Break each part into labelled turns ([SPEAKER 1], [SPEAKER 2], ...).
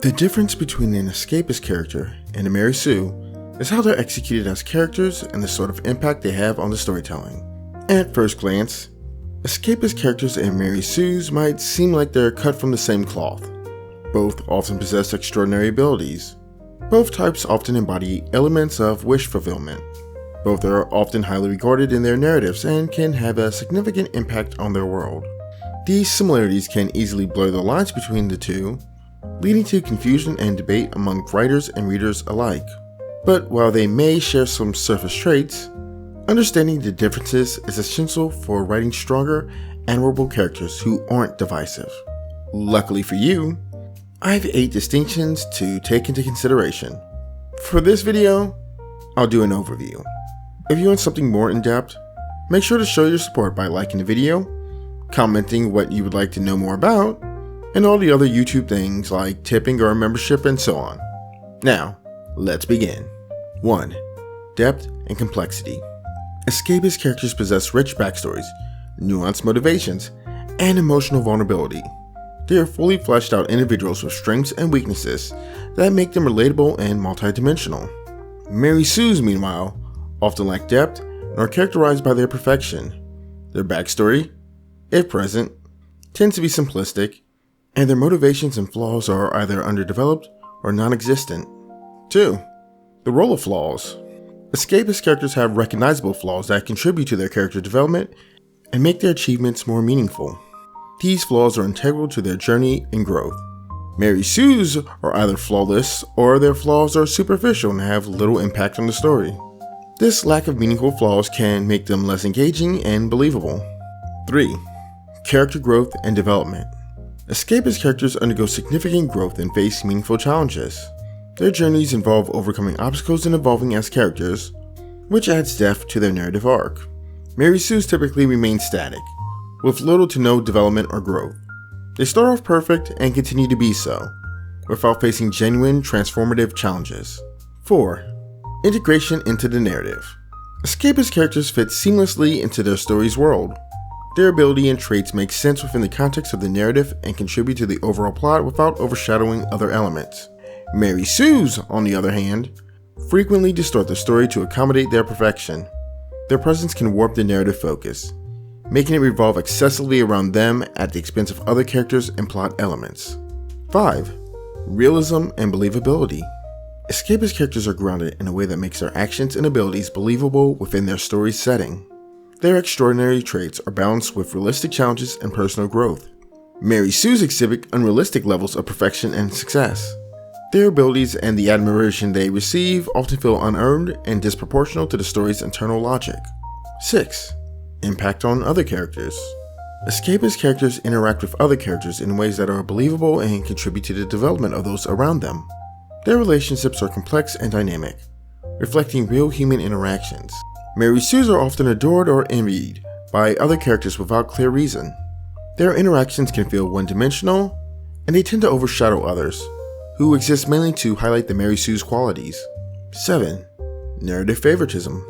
[SPEAKER 1] The difference between an Escapist character and a Mary Sue is how they're executed as characters and the sort of impact they have on the storytelling. At first glance, Escapist characters and Mary Sues might seem like they're cut from the same cloth. Both often possess extraordinary abilities. Both types often embody elements of wish fulfillment. Both are often highly regarded in their narratives and can have a significant impact on their world. These similarities can easily blur the lines between the two, leading to confusion and debate among writers and readers alike. But while they may share some surface traits, understanding the differences is essential for writing stronger, admirable characters who aren't divisive. Luckily for you, I have 8 distinctions to take into consideration. For this video, I'll do an overview. If you want something more in-depth, make sure to show your support by liking the video, commenting what you would like to know more about, and all the other YouTube things like tipping or membership and so on. Now, let's begin. 1. Depth and complexity. Escapist characters possess rich backstories, nuanced motivations, and emotional vulnerability. They are fully fleshed out individuals with strengths and weaknesses that make them relatable and multidimensional. Mary Sues, meanwhile, often lack depth and are characterized by their perfection. Their backstory, if present, tends to be simplistic, and their motivations and flaws are either underdeveloped or non-existent. 2. The role of flaws. Escapist characters have recognizable flaws that contribute to their character development and make their achievements more meaningful. These flaws are integral to their journey and growth. Mary Sues are either flawless or their flaws are superficial and have little impact on the story. This lack of meaningful flaws can make them less engaging and believable. 3. Character growth and development. Escapist characters undergo significant growth and face meaningful challenges. Their journeys involve overcoming obstacles and evolving as characters, which adds depth to their narrative arc. Mary Sues typically remain static, with little to no development or growth. They start off perfect and continue to be so, without facing genuine transformative challenges. 4. Integration into the narrative. Escapist characters fit seamlessly into their story's world. Their ability and traits make sense within the context of the narrative and contribute to the overall plot without overshadowing other elements. Mary Sues, on the other hand, frequently distort the story to accommodate their perfection. Their presence can warp the narrative focus, making it revolve excessively around them at the expense of other characters and plot elements. 5. Realism and believability. Escapist characters are grounded in a way that makes their actions and abilities believable within their story's setting. Their extraordinary traits are balanced with realistic challenges and personal growth. Mary Sues exhibit unrealistic levels of perfection and success. Their abilities and the admiration they receive often feel unearned and disproportional to the story's internal logic. 6. Impact on other characters. Escapist characters interact with other characters in ways that are believable and contribute to the development of those around them. Their relationships are complex and dynamic, reflecting real human interactions. Mary Sues are often adored or envied by other characters without clear reason. Their interactions can feel one-dimensional, and they tend to overshadow others, who exist mainly to highlight the Mary Sues qualities. 7. Narrative favoritism.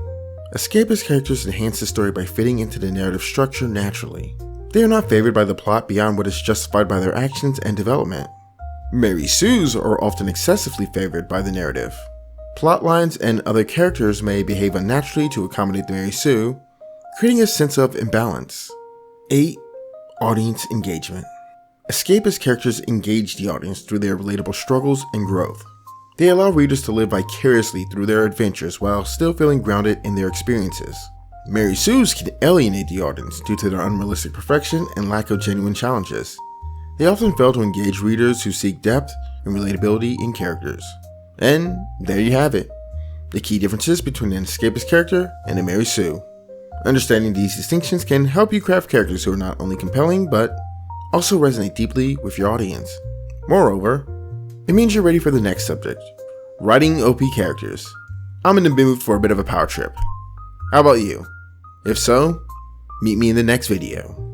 [SPEAKER 1] Escapist characters enhance the story by fitting into the narrative structure naturally. They are not favored by the plot beyond what is justified by their actions and development. Mary Sues are often excessively favored by the narrative. Plot lines and other characters may behave unnaturally to accommodate the Mary Sue, creating a sense of imbalance. 8. Audience engagement. Escapist characters engage the audience through their relatable struggles and growth. They allow readers to live vicariously through their adventures while still feeling grounded in their experiences. Mary Sues can alienate the audience due to their unrealistic perfection and lack of genuine challenges. They often fail to engage readers who seek depth and relatability in characters. And there you have it, the key differences between an Escapist character and a Mary Sue. Understanding these distinctions can help you craft characters who are not only compelling, but also resonate deeply with your audience. Moreover, it means you're ready for the next subject, writing OP characters. I'm in the mood for a bit of a power trip. How about you? If so, meet me in the next video.